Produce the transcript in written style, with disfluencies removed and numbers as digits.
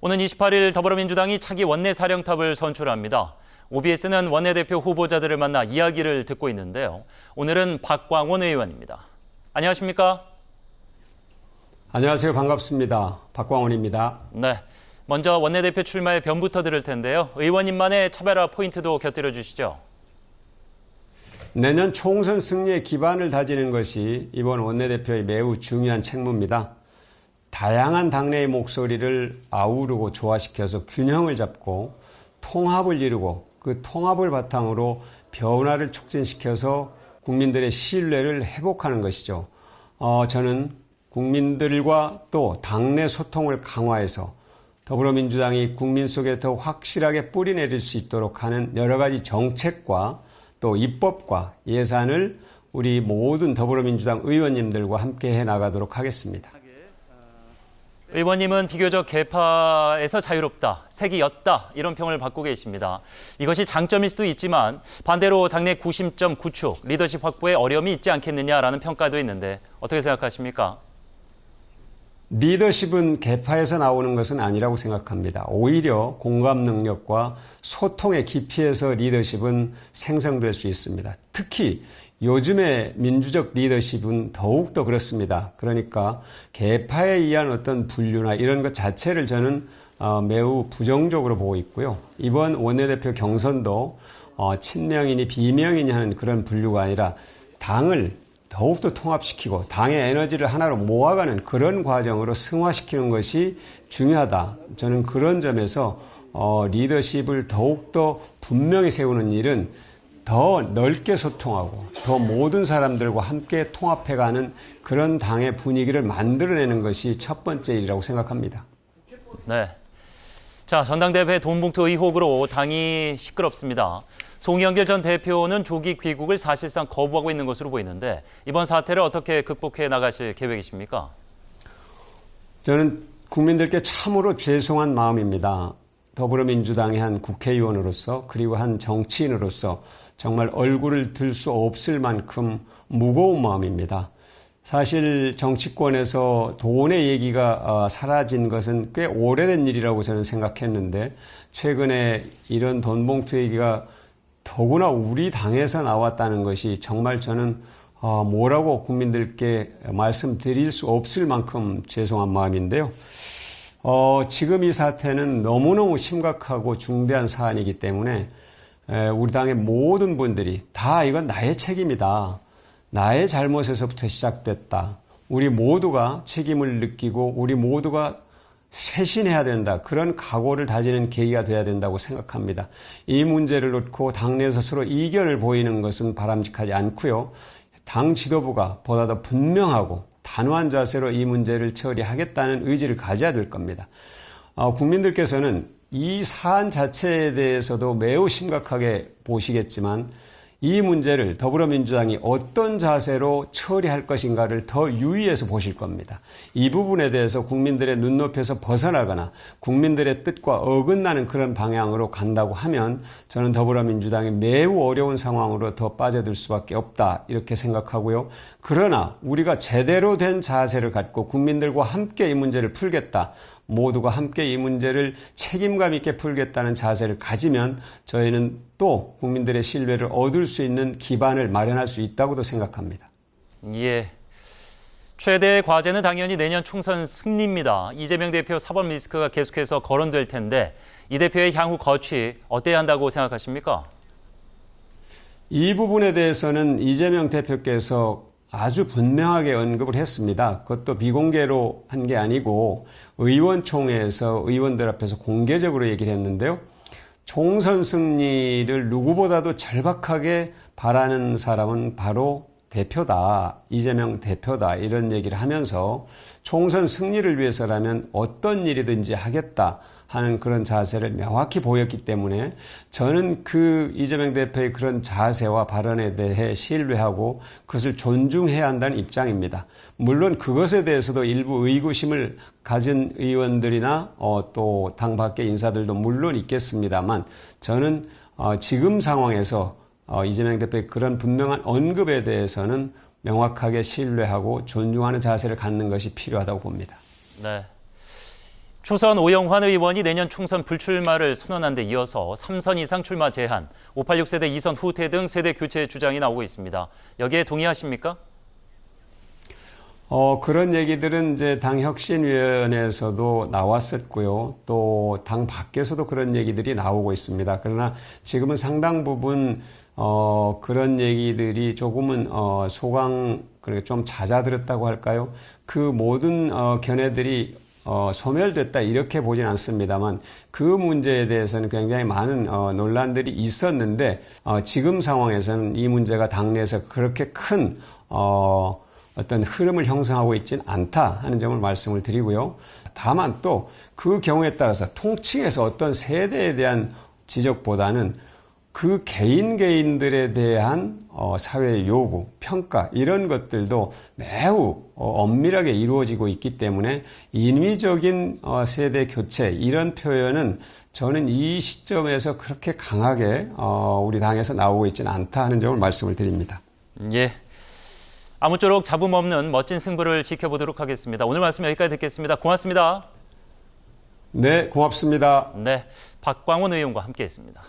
오는 28일 더불어민주당이 차기 원내사령탑을 선출합니다. OBS는 원내대표 후보자들을 만나 이야기를 듣고 있는데요. 오늘은 박광원 의원입니다. 안녕하십니까? 안녕하세요. 반갑습니다. 박광원입니다. 네, 먼저 원내대표 출마의 변부터 들을 텐데요. 의원님만의 차별화 포인트도 곁들여 주시죠. 내년 총선 승리의 기반을 다지는 것이 이번 원내대표의 매우 중요한 책무입니다. 다양한 당내의 목소리를 아우르고 조화시켜서 균형을 잡고 통합을 이루고 그 통합을 바탕으로 변화를 촉진시켜서 국민들의 신뢰를 회복하는 것이죠. 저는 국민들과 또 당내 소통을 강화해서 더불어민주당이 국민 속에 더 확실하게 뿌리내릴 수 있도록 하는 여러 가지 정책과 또 입법과 예산을 우리 모든 더불어민주당 의원님들과 함께 해나가도록 하겠습니다. 의원님은 비교적 개파에서 자유롭다, 색이 옅다 이런 평을 받고 계십니다. 이것이 장점일 수도 있지만 반대로 당내 구심점 구축, 리더십 확보에 어려움이 있지 않겠느냐라는 평가도 있는데 어떻게 생각하십니까? 리더십은 개파에서 나오는 것은 아니라고 생각합니다. 오히려 공감 능력과 소통의 깊이에서 리더십은 생성될 수 있습니다. 특히 요즘의 민주적 리더십은 더욱더 그렇습니다. 그러니까 개파에 의한 어떤 분류나 이런 것 자체를 저는 매우 부정적으로 보고 있고요. 이번 원내대표 경선도 친명이니 비명이니 하는 그런 분류가 아니라 당을 더욱더 통합시키고 당의 에너지를 하나로 모아가는 그런 과정으로 승화시키는 것이 중요하다. 저는 그런 점에서 리더십을 더욱더 분명히 세우는 일은 더 넓게 소통하고 더 모든 사람들과 함께 통합해가는 그런 당의 분위기를 만들어내는 것이 첫 번째 일이라고 생각합니다. 네. 자, 전당대회 돈봉투 의혹으로 당이 시끄럽습니다. 송영길 전 대표는 조기 귀국을 사실상 거부하고 있는 것으로 보이는데 이번 사태를 어떻게 극복해 나가실 계획이십니까? 저는 국민들께 참으로 죄송한 마음입니다. 더불어민주당의 한 국회의원으로서 그리고 한 정치인으로서 정말 얼굴을 들 수 없을 만큼 무거운 마음입니다. 사실 정치권에서 돈의 얘기가 사라진 것은 꽤 오래된 일이라고 저는 생각했는데 최근에 이런 돈봉투 얘기가 더구나 우리 당에서 나왔다는 것이 정말 저는 뭐라고 국민들께 말씀드릴 수 없을 만큼 죄송한 마음인데요. 지금 이 사태는 너무너무 심각하고 중대한 사안이기 때문에 우리 당의 모든 분들이 다 이건 나의 책임이다. 나의 잘못에서부터 시작됐다. 우리 모두가 책임을 느끼고 우리 모두가 쇄신해야 된다. 그런 각오를 다지는 계기가 돼야 된다고 생각합니다. 이 문제를 놓고 당내에서 서로 이견을 보이는 것은 바람직하지 않고요. 당 지도부가 보다 더 분명하고 단호한 자세로 이 문제를 처리하겠다는 의지를 가져야 될 겁니다. 국민들께서는 이 사안 자체에 대해서도 매우 심각하게 보시겠지만 이 문제를 더불어민주당이 어떤 자세로 처리할 것인가를 더 유의해서 보실 겁니다. 이 부분에 대해서 국민들의 눈높이에서 벗어나거나 국민들의 뜻과 어긋나는 그런 방향으로 간다고 하면 저는 더불어민주당이 매우 어려운 상황으로 더 빠져들 수밖에 없다 이렇게 생각하고요. 그러나 우리가 제대로 된 자세를 갖고 국민들과 함께 이 문제를 풀겠다. 모두가 함께 이 문제를 책임감 있게 풀겠다는 자세를 가지면 저희는 또 국민들의 신뢰를 얻을 수 있는 기반을 마련할 수 있다고도 생각합니다. 예. 최대의 과제는 당연히 내년 총선 승리입니다. 이재명 대표 사법 리스크가 계속해서 거론될 텐데 이 대표의 향후 거취 어때야 한다고 생각하십니까? 이 부분에 대해서는 이재명 대표께서 아주 분명하게 언급을 했습니다. 그것도 비공개로 한 게 아니고 의원총회에서 의원들 앞에서 공개적으로 얘기를 했는데요. 총선 승리를 누구보다도 절박하게 바라는 사람은 바로 대표다. 이재명 대표다. 이런 얘기를 하면서 총선 승리를 위해서라면 어떤 일이든지 하겠다 하는 그런 자세를 명확히 보였기 때문에 저는 그 이재명 대표의 그런 자세와 발언에 대해 신뢰하고 그것을 존중해야 한다는 입장입니다. 물론 그것에 대해서도 일부 의구심을 가진 의원들이나 또 당 밖의 인사들도 물론 있겠습니다만 저는 지금 상황에서 이재명 대표의 그런 분명한 언급에 대해서는 명확하게 신뢰하고 존중하는 자세를 갖는 것이 필요하다고 봅니다. 네. 초선 오영환 의원이 내년 총선 불출마를 선언한 데 이어서 3선 이상 출마 제한, 586 세대 2선 후퇴 등 세대 교체 주장이 나오고 있습니다. 여기에 동의하십니까? 그런 얘기들은 이제 당 혁신위원회에서도 나왔었고요. 또 당 밖에서도 그런 얘기들이 나오고 있습니다. 그러나 지금은 상당 부분 그런 얘기들이 조금은 그러니까 좀 잦아들었다고 할까요? 그 모든 견해들이 소멸됐다 이렇게 보진 않습니다만 그 문제에 대해서는 굉장히 많은 논란들이 있었는데 지금 상황에서는 이 문제가 당내에서 그렇게 큰 어떤 흐름을 형성하고 있지는 않다 하는 점을 말씀을 드리고요. 다만 또 그 경우에 따라서 통칭해서 어떤 세대에 대한 지적보다는 그 개인들에 대한 사회의 요구, 평가 이런 것들도 매우 엄밀하게 이루어지고 있기 때문에 인위적인 세대 교체 이런 표현은 저는 이 시점에서 그렇게 강하게 우리 당에서 나오고 있지는 않다 하는 점을 말씀을 드립니다. 예. 아무쪼록 잡음 없는 멋진 승부를 지켜보도록 하겠습니다. 오늘 말씀 여기까지 듣겠습니다. 고맙습니다. 네, 고맙습니다. 네, 박광원 의원과 함께했습니다.